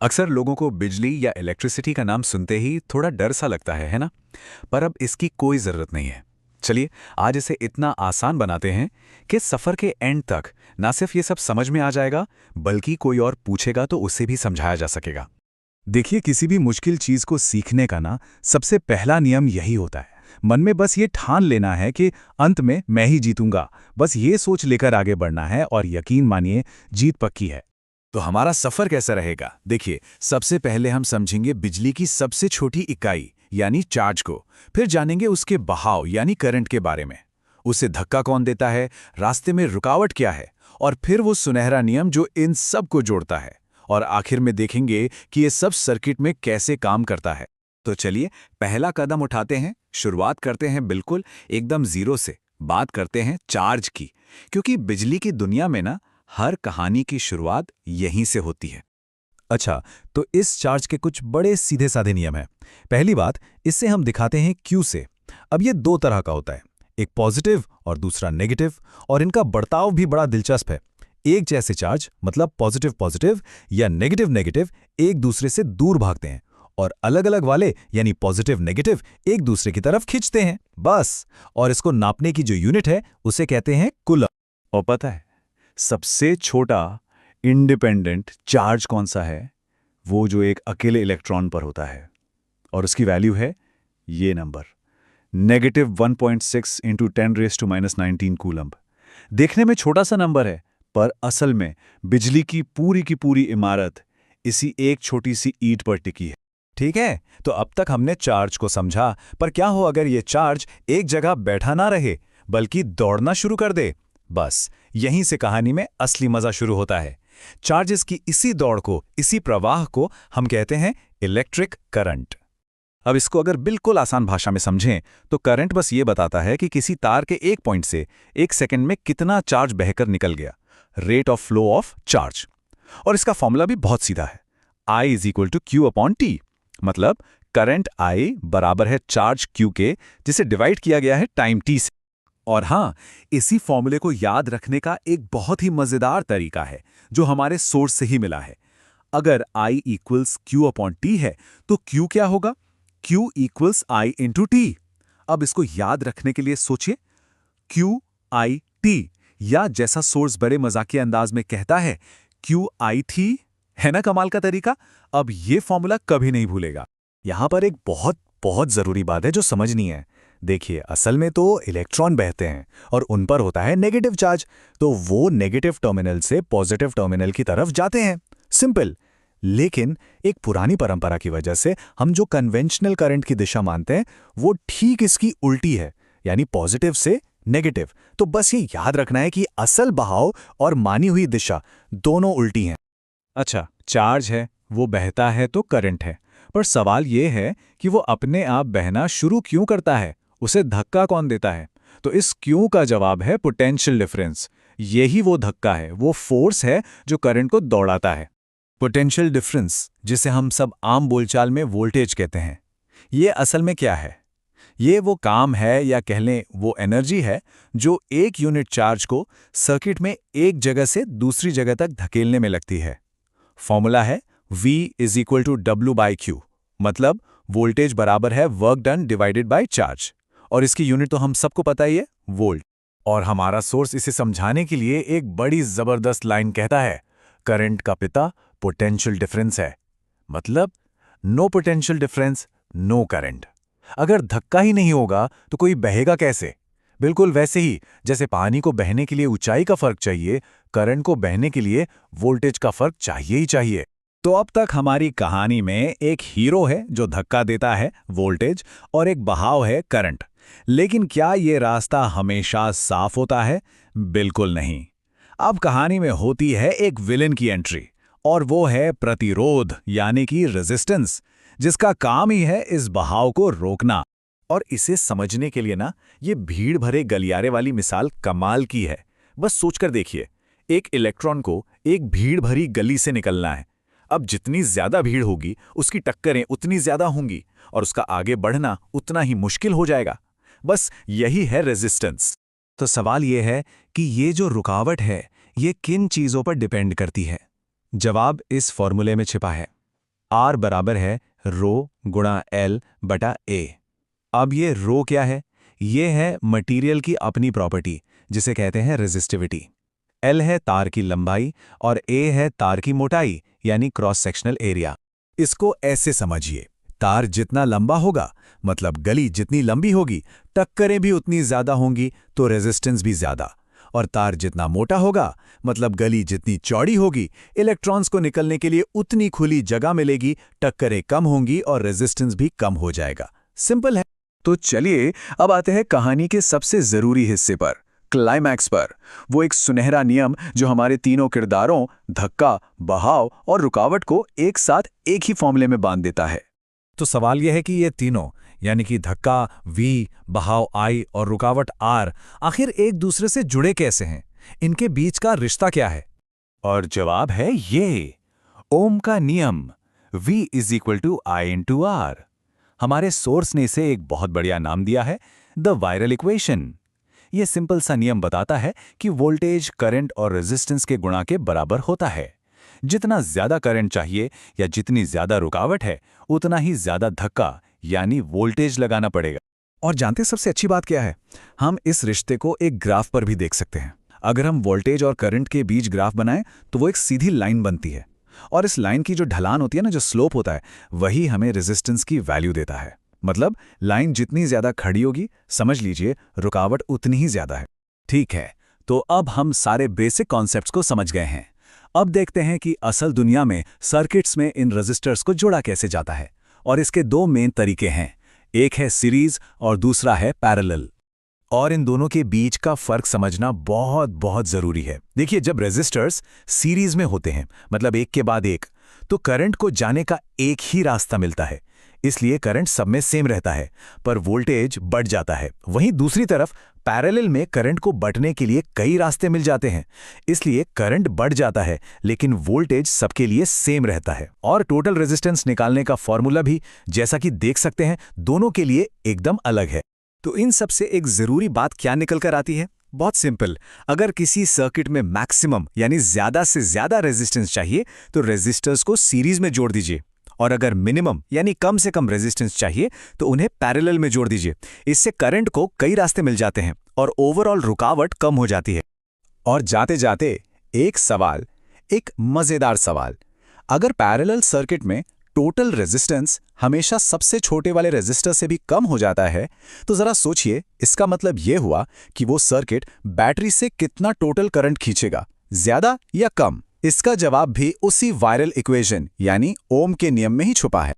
अक्सर लोगों को बिजली या इलेक्ट्रिसिटी का नाम सुनते ही थोड़ा डर सा लगता है ना? पर अब इसकी कोई ज़रूरत नहीं है। चलिए, आज इसे इतना आसान बनाते हैं कि सफ़र के एंड तक ना सिर्फ ये सब समझ में आ जाएगा, बल्कि कोई और पूछेगा तो उसे भी समझाया जा सकेगा। देखिए, किसी भी मुश्किल चीज को सीखने का ना सबसे पहला नियम यही होता है। मन में बस ये ठान लेना है कि अंत में मैं ही जीतूंगा। बस ये सोच लेकर आगे बढ़ना है और यकीन मानिए, जीत पक्की है। तो हमारा सफर कैसा रहेगा? देखिए, सबसे पहले हम समझेंगे बिजली की सबसे छोटी इकाई यानी चार्ज को। फिर जानेंगे उसके बहाव यानी करंट के बारे में। उसे धक्का कौन देता है, रास्ते में रुकावट क्या है, और फिर वो सुनहरा नियम जो इन सब को जोड़ता है। और आखिर में देखेंगे कि ये सब सर्किट में कैसे काम करता है। तो चलिए, पहला कदम उठाते हैं। शुरुआत करते हैं बिल्कुल एकदम जीरो से। बात करते हैं चार्ज की, क्योंकि बिजली की दुनिया में ना हर कहानी की शुरुआत यहीं से होती है। अच्छा, तो इस चार्ज के कुछ बड़े सीधे साधे नियम हैं। पहली बात, इससे हम दिखाते हैं क्यू से। अब ये दो तरह का होता है, एक पॉजिटिव और दूसरा नेगेटिव, और इनका बर्ताव भी बड़ा दिलचस्प है। एक जैसे चार्ज मतलब पॉजिटिव पॉजिटिव या नेगेटिव नेगेटिव एक दूसरे से दूर भागते हैं, और अलग अलग वाले यानी पॉजिटिव नेगेटिव एक दूसरे की तरफ खींचते हैं, बस। और इसको नापने की जो यूनिट है उसे कहते हैं कूलम। और पता है सबसे छोटा इंडिपेंडेंट चार्ज कौन सा है? वो जो एक अकेले इलेक्ट्रॉन पर होता है, और उसकी वैल्यू है ये नंबर, -1.6 इंटू 10⁻⁻19 कूलम्ब। देखने में छोटा सा नंबर है, पर असल में बिजली की पूरी इमारत इसी एक छोटी सी ईंट पर टिकी है। ठीक है, तो अब तक हमने चार्ज को समझा, पर क्या हो अगर ये चार्ज एक जगह बैठा ना रहे बल्कि दौड़ना शुरू कर दे? बस यहीं से कहानी में असली मजा शुरू होता है। चार्जेस की इसी दौड़ को, इसी प्रवाह को हम कहते हैं इलेक्ट्रिक करंट। अब इसको अगर बिल्कुल आसान भाषा में समझें तो करंट बस ये बताता है कि किसी तार के एक पॉइंट से एक सेकंड में कितना चार्ज बहकर निकल गया, rate of flow of charge. और इसका फॉर्मूला भी बहुत सीधा है, I is equal to Q upon T. मतलब करंट I बराबर है चार्ज Q के, जिसे डिवाइड किया गया है टाइम T से। और हाँ, इसी फॉर्मूले को याद रखने का एक बहुत ही मजेदार तरीका है जो हमारे सोर्स से ही मिला है। अगर I equals Q upon T है तो Q क्या होगा? Q equals I into T. अब इसको याद रखने के लिए सोचिए, QIT, या जैसा सोर्स बड़े मजाकिया अंदाज में कहता है, QIT। है ना कमाल का तरीका? अब ये फॉर्मूला कभी नहीं भूलेगा। यहां पर एक बहुत बहुत जरूरी बात है जो समझनी है। देखिए, असल में तो इलेक्ट्रॉन बहते हैं और उन पर होता है नेगेटिव चार्ज, तो वो नेगेटिव टर्मिनल से पॉजिटिव टर्मिनल की तरफ जाते हैं, सिंपल। लेकिन एक पुरानी परंपरा की वजह से हम जो कन्वेंशनल करंट की दिशा मानते हैं वो ठीक इसकी उल्टी है, यानी पॉजिटिव से नेगेटिव। तो बस ये याद रखना है कि असल बहाव और मानी हुई दिशा दोनों उल्टी हैं। अच्छा, चार्ज है, वो बहता है तो करंट है, पर सवाल ये है कि वो अपने आप बहना शुरू क्यों करता है? उसे धक्का कौन देता है? तो इस क्यों का जवाब है पोटेंशियल डिफरेंस। यही वो धक्का है, वो फोर्स है जो करंट को दौड़ाता है। पोटेंशियल डिफरेंस, जिसे हम सब आम बोलचाल में वोल्टेज कहते हैं, ये असल में क्या है? ये वो काम है, या कह लें वो एनर्जी है, जो एक यूनिट चार्ज को सर्किट में एक जगह से दूसरी जगह तक धकेलने में लगती है। फॉर्मूला है V is equal to W/Q, मतलब वोल्टेज बराबर है work done divided by charge. और इसकी यूनिट तो हम सबको पता ही है, वोल्ट। और हमारा सोर्स इसे समझाने के लिए एक बड़ी जबरदस्त लाइन कहता है, करंट का पिता पोटेंशियल डिफरेंस है। मतलब no potential difference no current. अगर धक्का ही नहीं होगा तो कोई बहेगा कैसे? बिल्कुल वैसे ही जैसे पानी को बहने के लिए ऊंचाई का फर्क चाहिए, करंट को बहने के लिए वोल्टेज का फर्क चाहिए ही चाहिए। तो अब तक हमारी कहानी में एक हीरो है जो धक्का देता है, वोल्टेज, और एक बहाव है, करंट। लेकिन क्या ये रास्ता हमेशा साफ होता है? बिल्कुल नहीं। अब कहानी में होती है एक विलेन की एंट्री, और वो है प्रतिरोध यानी कि रेजिस्टेंस, जिसका काम ही है इस बहाव को रोकना। और इसे समझने के लिए ना ये भीड़ भरे गलियारे वाली मिसाल कमाल की है। बस सोचकर देखिए, एक इलेक्ट्रॉन को एक भीड़ भरी गली से निकलना है। अब जितनी ज्यादा भीड़ होगी उसकी टक्करें उतनी ज्यादा होंगी, और उसका आगे बढ़ना उतना ही मुश्किल हो जाएगा। बस यही है रेजिस्टेंस। तो सवाल ये है कि ये जो रुकावट है, ये किन चीजों पर डिपेंड करती है? जवाब इस फॉर्मूले में छिपा है। R बराबर है रो गुणा L बटा A। अब ये रो क्या है? ये है मटेरियल की अपनी प्रॉपर्टी जिसे कहते हैं रेजिस्टिविटी। L है तार की लंबाई और A है तार की मोटाई यानी क्रॉस सेक्शनल एरिया। इसको ऐसे समझिए, तार जितना लंबा होगा मतलब गली जितनी लंबी होगी, टक्करें भी उतनी ज्यादा होंगी तो रेजिस्टेंस भी ज्यादा, और तार जितना मोटा होगा मतलब गली जितनी चौड़ी होगी, इलेक्ट्रॉन्स को निकलने के लिए उतनी खुली जगह मिलेगी, टक्करें कम होंगी और रेजिस्टेंस भी कम हो जाएगा। सिंपल है। तो चलिए अब आते हैं कहानी के सबसे जरूरी हिस्से पर, क्लाइमैक्स पर। वो एक सुनहरा नियम जो हमारे तीनों किरदारों धक्का, बहाव और रुकावट को एक साथ एक ही फॉर्मूले में बांध देता है। तो सवाल यह है कि ये तीनों यानी कि धक्का V, बहाव I और रुकावट R आखिर एक दूसरे से जुड़े कैसे हैं? इनके बीच का रिश्ता क्या है? और जवाब है ये, ओम का नियम, V = I × R। हमारे सोर्स ने इसे एक बहुत बढ़िया नाम दिया है, द वायरल इक्वेशन। ये सिंपल सा नियम बताता है कि वोल्टेज करंट और रेजिस्टेंस के गुणा के बराबर होता है। जितना ज्यादा करंट चाहिए या जितनी ज्यादा रुकावट है, उतना ही ज्यादा धक्का यानी वोल्टेज लगाना पड़ेगा। और जानते सबसे अच्छी बात क्या है? हम इस रिश्ते को एक ग्राफ पर भी देख सकते हैं। अगर हम वोल्टेज और करंट के बीच ग्राफ बनाएं तो वो एक सीधी लाइन बनती है, और इस लाइन की जो ढलान होती है ना, जो स्लोप होता है, वही हमें रेजिस्टेंस की वैल्यू देता है। मतलब लाइन जितनी ज्यादा खड़ी होगी, समझ लीजिए रुकावट उतनी ही ज्यादा है। ठीक है, तो अब हम सारे बेसिक कॉन्सेप्ट्स को समझ गए हैं। अब देखते हैं कि असल दुनिया में सर्किट्स में इन रेजिस्टर्स को जोड़ा कैसे जाता है। और इसके दो मेन तरीके हैं, एक है सीरीज और दूसरा है पैरेलल। और इन दोनों के बीच का फर्क समझना बहुत बहुत जरूरी है। देखिए, जब रेजिस्टर्स सीरीज में होते हैं, मतलब एक के बाद एक, तो करंट को जाने का एक ही रास्ता मिलता है, इसलिए करंट सब में सेम रहता है, पर वोल्टेज बढ़ जाता है। वहीं दूसरी तरफ पैरेलल में करंट को बढ़ने के लिए कई रास्ते मिल जाते हैं, इसलिए करंट बढ़ जाता है लेकिन वोल्टेज सबके लिए सेम रहता है। और टोटल रेजिस्टेंस निकालने का फॉर्मूला भी, जैसा कि देख सकते हैं, दोनों के लिए एकदम अलग है। तो इन सब से एक जरूरी बात क्या निकल कर आती है? बहुत सिंपल, अगर किसी सर्किट में मैक्सिमम यानी ज्यादा से ज्यादा रेजिस्टेंस चाहिए तो रेजिस्टर्स को सीरीज में जोड़ दीजिए, और अगर मिनिमम यानी कम से कम रेजिस्टेंस चाहिए तो उन्हें पैरेलल में जोड़ दीजिए। इससे करंट को कई रास्ते मिल जाते हैं और ओवरऑल रुकावट कम हो जाती है। और जाते जाते एक सवाल, एक मजेदार सवाल, अगर पैरेलल सर्किट में टोटल रेजिस्टेंस हमेशा सबसे छोटे वाले रेजिस्टर से भी कम हो जाता है, तो जरा सोचिए, इसका मतलब यह हुआ कि वो सर्किट बैटरी से कितना टोटल करंट खींचेगा, ज्यादा या कम? इसका जवाब भी उसी वायरल इक्वेशन यानी ओम के नियम में ही छुपा है।